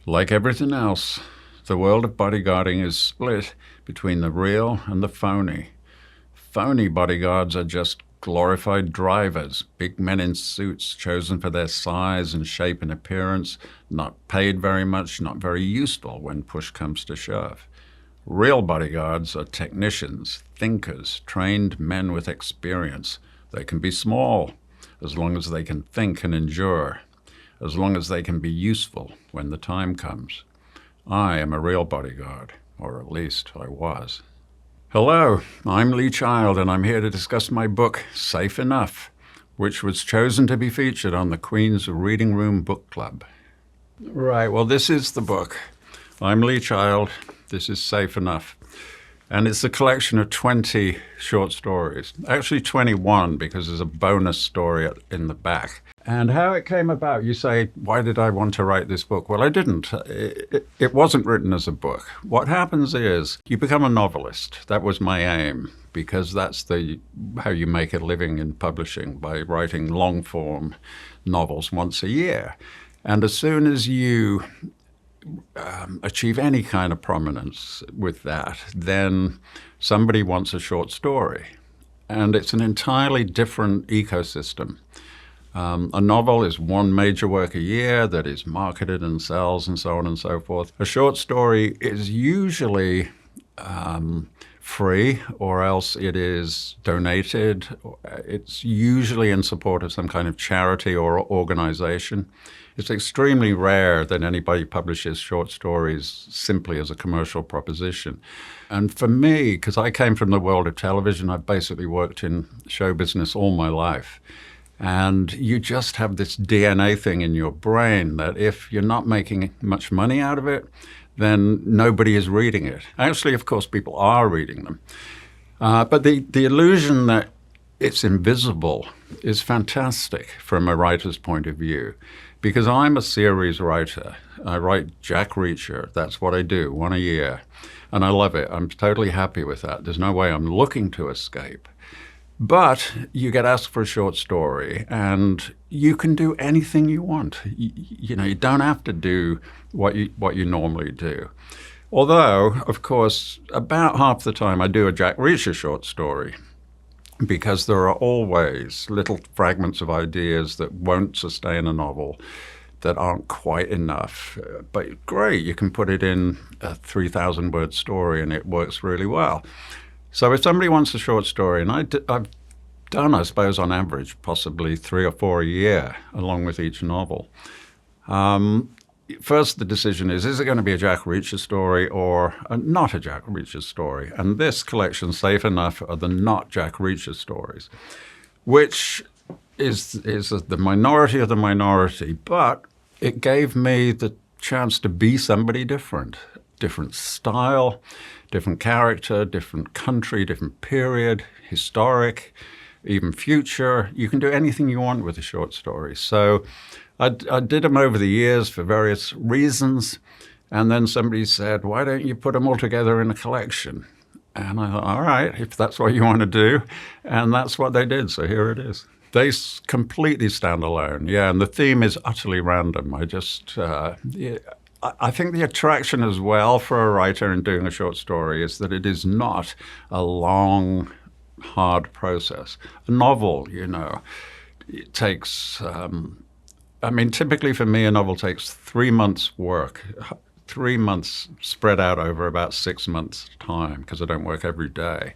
Like everything else, the world of bodyguarding is split between the real and the phony. Phony bodyguards are just glorified drivers, big men in suits chosen for their size and shape and appearance, not paid very much, not very useful when push comes to shove. Real bodyguards are technicians, thinkers, trained men with experience. They can be small, as long as they can think and endure, as long as they can be useful when the time comes. I am a real bodyguard, or at least I was. Hello, I'm Lee Child, and I'm here to discuss my book, Safe Enough, which was chosen to be featured on the Queen's Reading Room Book Club. Right, well, this is the book. I'm Lee Child. This is Safe Enough. And it's a collection of 20 short stories. Actually 21, because there's a bonus story in the back. And how it came about, you say, why did I want to write this book? Well, I didn't. It wasn't written as a book. What happens is you become a novelist. That was my aim, because that's how you make a living in publishing, by writing long-form novels once a year. And as soon as you achieve any kind of prominence with that, then somebody wants a short story. And it's an entirely different ecosystem. A novel is one major work a year that is marketed and sells and so on and so forth. A short story is usually free, or else it is donated. It's usually in support of some kind of charity or organization. It's extremely rare that anybody publishes short stories simply as a commercial proposition. And for me, because I came from the world of television, I've basically worked in show business all my life. And you just have this DNA thing in your brain that if you're not making much money out of it, then nobody is reading it. Actually, of course, people are reading them. But the illusion that it's invisible is fantastic from a writer's point of view, because I'm a series writer. I write Jack Reacher. That's what I do, one a year. And I love it. I'm totally happy with that. There's no way I'm looking to escape. But you get asked for a short story, and you can do anything you want. You don't have to do what you normally do. Although, of course, about half the time I do a Jack Reacher short story, because there are always little fragments of ideas that won't sustain a novel, that aren't quite enough. But great, you can put it in a 3,000-word story and it works really well. So if somebody wants a short story, and I've done, I suppose, on average, possibly 3 or 4 a year, along with each novel. First, the decision is it going to be a Jack Reacher story or not a Jack Reacher story? And this collection, Safe Enough, are the not Jack Reacher stories, which is the minority of the minority. But it gave me the chance to be somebody different style, different character, different country, different period, historic, even future. You can do anything you want with a short story. So I did them over the years for various reasons. And then somebody said, why don't you put them all together in a collection? And I thought, all right, if that's what you want to do. And that's what they did. So here it is. They completely stand alone. Yeah, and the theme is utterly random. I think the attraction as well for a writer in doing a short story is that it is not a long, hard process. A novel, it takes, typically for me, a novel takes 3 months' work, 3 months spread out over about 6 months' time, because I don't work every day.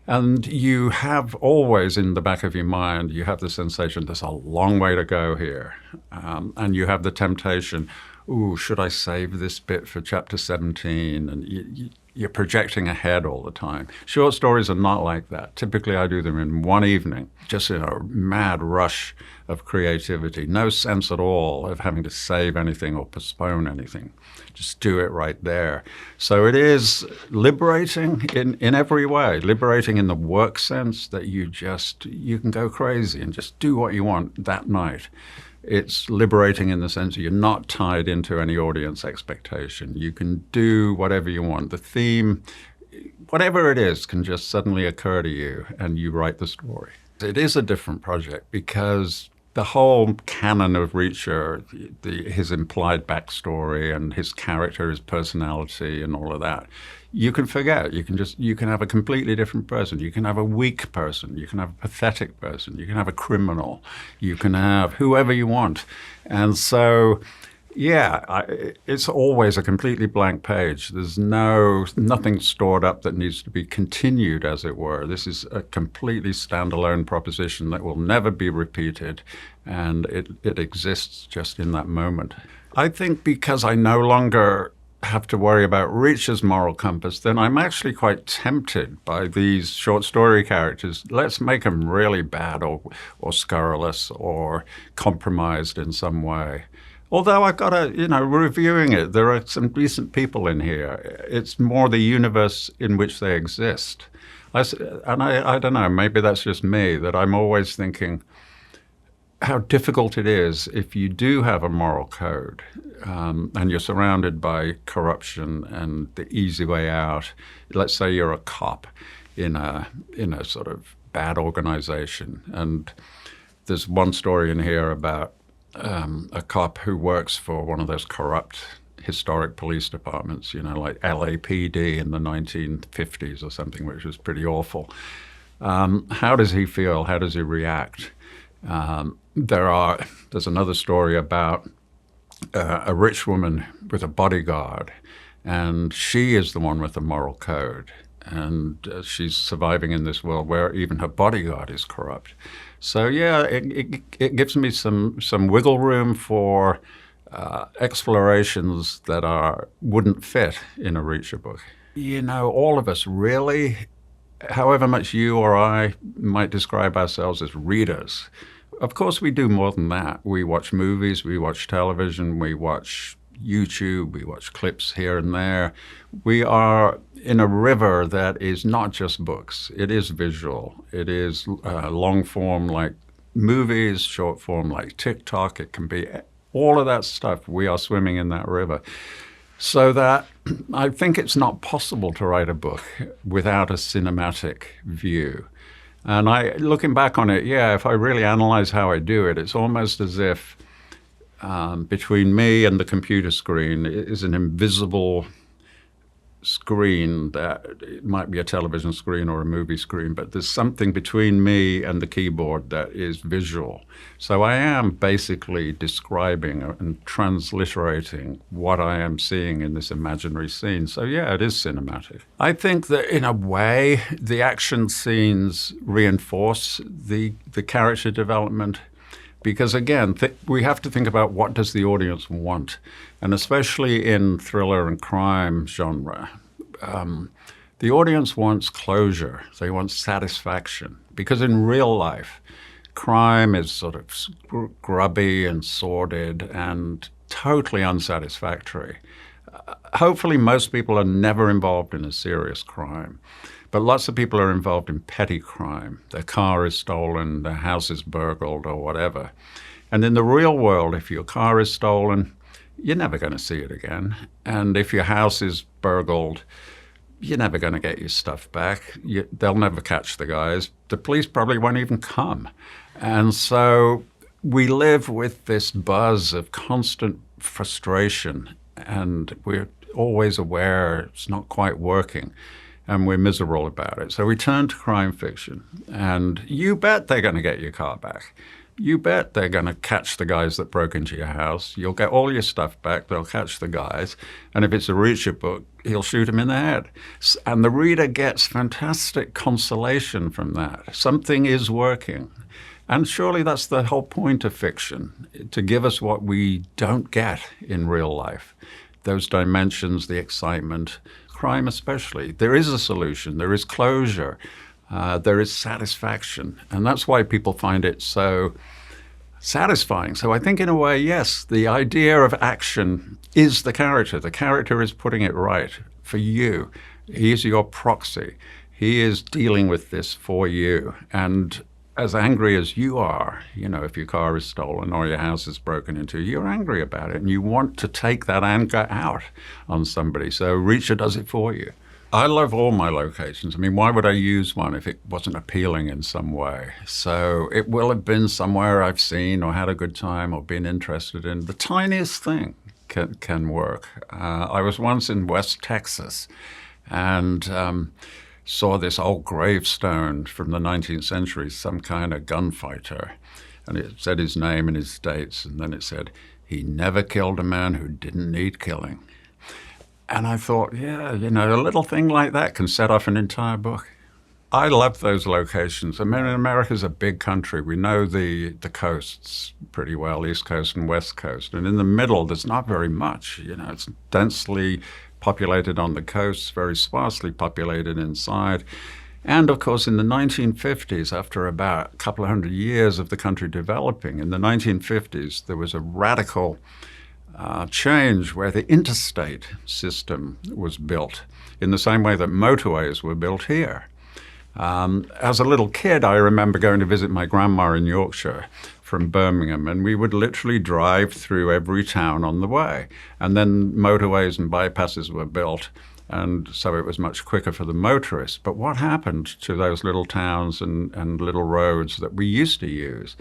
And you have always in the back of your mind, you have the sensation there's a long way to go here. And you have the temptation, should I save this bit for chapter 17? And you're projecting ahead all the time. Short stories are not like that. Typically, I do them in one evening, just in a mad rush of creativity. No sense at all of having to save anything or postpone anything. Just do it right there. So it is liberating in every way. Liberating in the work sense that you can go crazy and just do what you want that night. It's liberating in the sense that you're not tied into any audience expectation. You can do whatever you want. The theme, whatever it is, can just suddenly occur to you and you write the story. It is a different project because the whole canon of Reacher, his implied backstory and his character, his personality, and all of that, you can forget. You can have a completely different person. You can have a weak person. You can have a pathetic person. You can have a criminal. You can have whoever you want. And so, yeah, it's always a completely blank page. There's nothing stored up that needs to be continued, as it were. This is a completely standalone proposition that will never be repeated, and it exists just in that moment. I think because I no longer have to worry about Reacher's moral compass, then I'm actually quite tempted by these short story characters. Let's make them really bad or scurrilous or compromised in some way. Although I've got to, reviewing it, there are some decent people in here. It's more the universe in which they exist. I don't know, maybe that's just me, that I'm always thinking how difficult it is if you do have a moral code and you're surrounded by corruption and the easy way out. Let's say you're a cop in a sort of bad organization. And there's one story in here about a cop who works for one of those corrupt historic police departments, like LAPD in the 1950s or something, which was pretty awful. How does he feel? How does he react? There's another story about a rich woman with a bodyguard, and she is the one with the moral code. And she's surviving in this world where even her bodyguard is corrupt. So yeah, it gives me some wiggle room for explorations that wouldn't fit in a Reacher book. All of us really, however much you or I might describe ourselves as readers, of course we do more than that. We watch movies, we watch television, we watch YouTube, we watch clips here and there. We are in a river that is not just books. It is visual. It is long form like movies, short form like TikTok. It can be all of that stuff. We are swimming in that river. So that I think it's not possible to write a book without a cinematic view. And looking back on it, if I really analyze how I do it, it's almost as if between me and the computer screen is an invisible screen that it might be a television screen or a movie screen, but there's something between me and the keyboard that is visual. So I am basically describing and transliterating what I am seeing in this imaginary scene. So it is cinematic. I think that in a way, the action scenes reinforce the character development. Because again, we have to think about what does the audience want. And especially in thriller and crime genre, the audience wants closure. They want satisfaction. Because in real life, crime is sort of grubby and sordid and totally unsatisfactory. Hopefully most people are never involved in a serious crime. But lots of people are involved in petty crime. Their car is stolen, their house is burgled, or whatever. And in the real world, if your car is stolen, you're never going to see it again. And if your house is burgled, you're never going to get your stuff back. They'll never catch the guys. The police probably won't even come. And so we live with this buzz of constant frustration, and we're always aware it's not quite working. And we're miserable about it. So we turn to crime fiction, and you bet they're going to get your car back. You bet they're going to catch the guys that broke into your house. You'll get all your stuff back. They'll catch the guys. And if it's a Reacher book, he'll shoot him in the head. And the reader gets fantastic consolation from that. Something is working. And surely that's the whole point of fiction, to give us what we don't get in real life. Those dimensions, the excitement, crime especially. There is a solution, there is closure, there is satisfaction. And that's why people find it so satisfying. So I think in a way, yes, the idea of action is the character. The character is putting it right for you. He is your proxy. He is dealing with this for you. And as angry as you are, if your car is stolen or your house is broken into, you're angry about it and you want to take that anger out on somebody. So Reacher does it for you. I love all my locations. I mean, why would I use one if it wasn't appealing in some way? So it will have been somewhere I've seen or had a good time or been interested in. The tiniest thing can work. I was once in West Texas and saw this old gravestone from the 19th century, some kind of gunfighter. And it said his name and his dates, and then it said, "He never killed a man who didn't need killing." And I thought, yeah, a little thing like that can set off an entire book. I love those locations. I mean, America's a big country. We know the coasts pretty well, East Coast and West Coast. And in the middle, there's not very much. It's densely populated on the coasts, very sparsely populated inside. And of course, in the 1950s, after about a couple of hundred years of the country developing, in the 1950s, there was a radical change where the interstate system was built in the same way that motorways were built here. As a little kid, I remember going to visit my grandma in Yorkshire from Birmingham, and we would literally drive through every town on the way. And then motorways and bypasses were built, and so it was much quicker for the motorists. But what happened to those little towns and little roads that we used to use?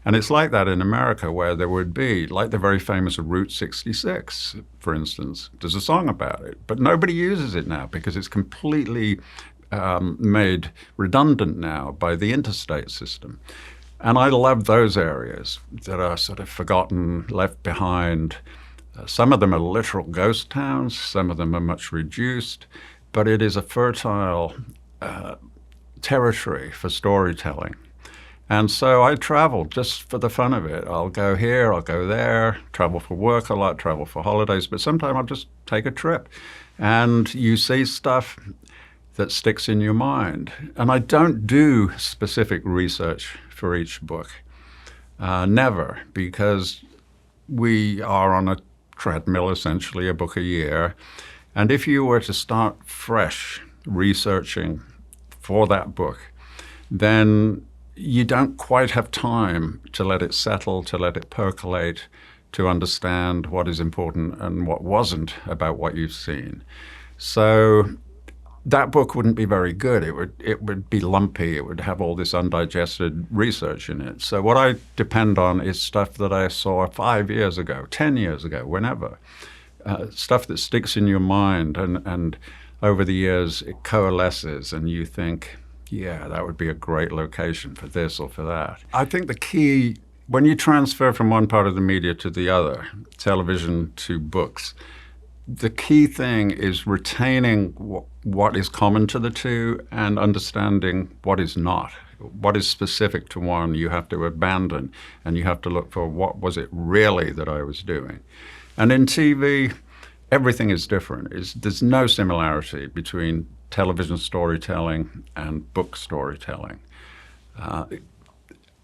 And it's like that in America, where there would be, like the very famous Route 66, for instance. There's a song about it, but nobody uses it now because it's completely made redundant now by the interstate system. And I love those areas that are sort of forgotten, left behind. Some of them are literal ghost towns, some of them are much reduced, but it is a fertile territory for storytelling. And so I travel just for the fun of it. I'll go here, I'll go there, travel for work a lot, travel for holidays, but sometimes I'll just take a trip. And you see stuff that sticks in your mind. And I don't do specific research for each book. Never, because we are on a treadmill, essentially, a book a year. And if you were to start fresh researching for that book, then you don't quite have time to let it settle, to let it percolate, to understand what is important and what wasn't about what you've seen. So that book wouldn't be very good. It would be lumpy. It would have all this undigested research in it. So what I depend on is stuff that I saw 5 years ago, 10 years ago, whenever. Stuff that sticks in your mind, and over the years it coalesces and you think, yeah, that would be a great location for this or for that. I think the key, when you transfer from one part of the media to the other, television to books, the key thing is retaining what is common to the two and understanding what is not. What is specific to one you have to abandon, and you have to look for what was it really that I was doing. And in TV, everything is different. There's no similarity between television storytelling and book storytelling.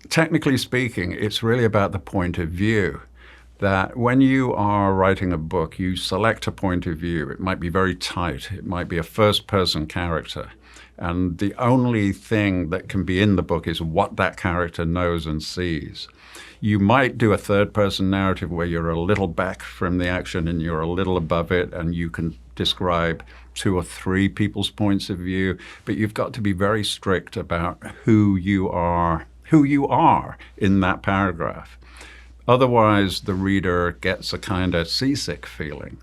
Technically speaking, it's really about the point of view. That when you are writing a book, you select a point of view. It might be very tight. It might be a first-person character. And the only thing that can be in the book is what that character knows and sees. You might do a third-person narrative where you're a little back from the action and you're a little above it, and you can describe 2 or 3 people's points of view, but you've got to be very strict about who you are in that paragraph. Otherwise, the reader gets a kind of seasick feeling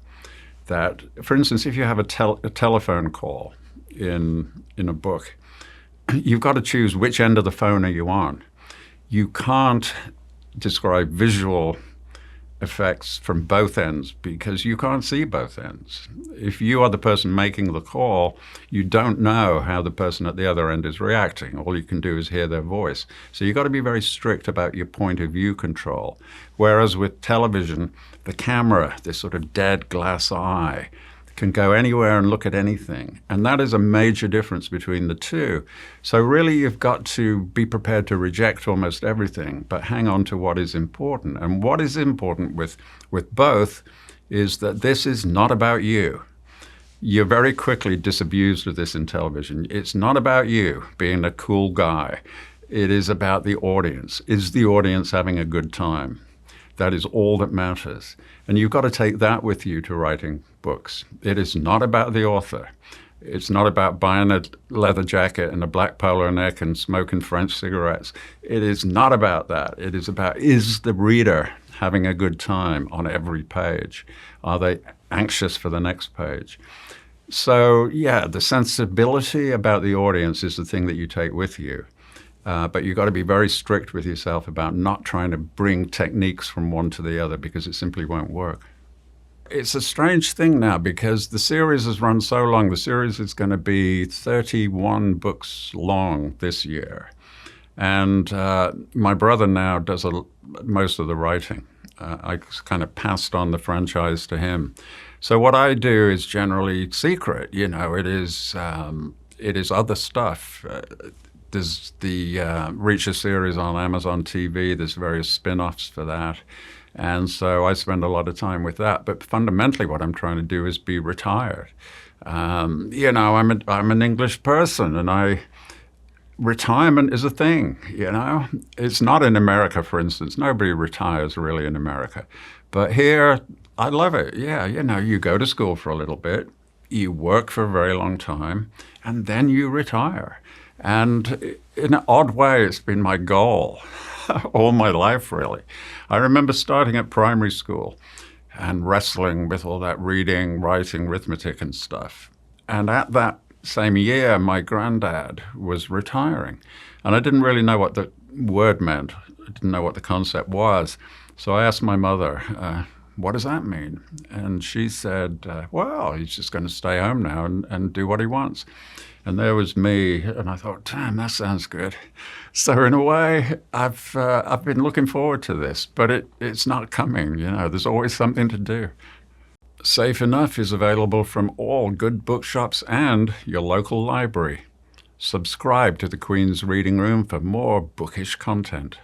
that, for instance, if you have a telephone call in a book, you've got to choose which end of the phone are you on. You can't describe visual effects from both ends because you can't see both ends. If you are the person making the call, you don't know how the person at the other end is reacting. All you can do is hear their voice. So you've got to be very strict about your point of view control. Whereas with television, the camera, this sort of dead glass eye, can go anywhere and look at anything. And that is a major difference between the two. So really you've got to be prepared to reject almost everything, but hang on to what is important. And what is important with both is that this is not about you. You're very quickly disabused of this in television. It's not about you being a cool guy. It is about the audience. Is the audience having a good time? That is all that matters. And you've got to take that with you to writing books. It is not about the author. It's not about buying a leather jacket and a black polo neck and smoking French cigarettes. It is not about that. It is about, is the reader having a good time on every page? Are they anxious for the next page? So, yeah, the sensibility about the audience is the thing that you take with you. But you've got to be very strict with yourself about not trying to bring techniques from one to the other, because it simply won't work. It's a strange thing now because the series has run so long. The series is going to be 31 books long this year. And my brother now does most of the writing. I kind of passed on the franchise to him. So what I do is generally secret. You know, it is other stuff. There's the Reacher series on Amazon TV. There's various spin-offs for that. And so I spend a lot of time with that. But fundamentally what I'm trying to do is be retired. You know, I'm an English person, and retirement is a thing, you know. It's not in America, for instance. Nobody retires really in America. But here, I love it. Yeah, you know, you go to school for a little bit, you work for a very long time, and then you retire. And in an odd way, it's been my goal all my life, really. I remember starting at primary school and wrestling with all that reading, writing, arithmetic and stuff. And at that same year, my granddad was retiring. And I didn't really know what the word meant. I didn't know what the concept was. So I asked my mother, what does that mean? And she said, well, he's just going to stay home now and do what he wants. And there was me, and I thought, damn, that sounds good. So in a way, I've been looking forward to this, but it's not coming. You know, there's always something to do. Safe Enough is available from all good bookshops and your local library. Subscribe to the Queen's Reading Room for more bookish content.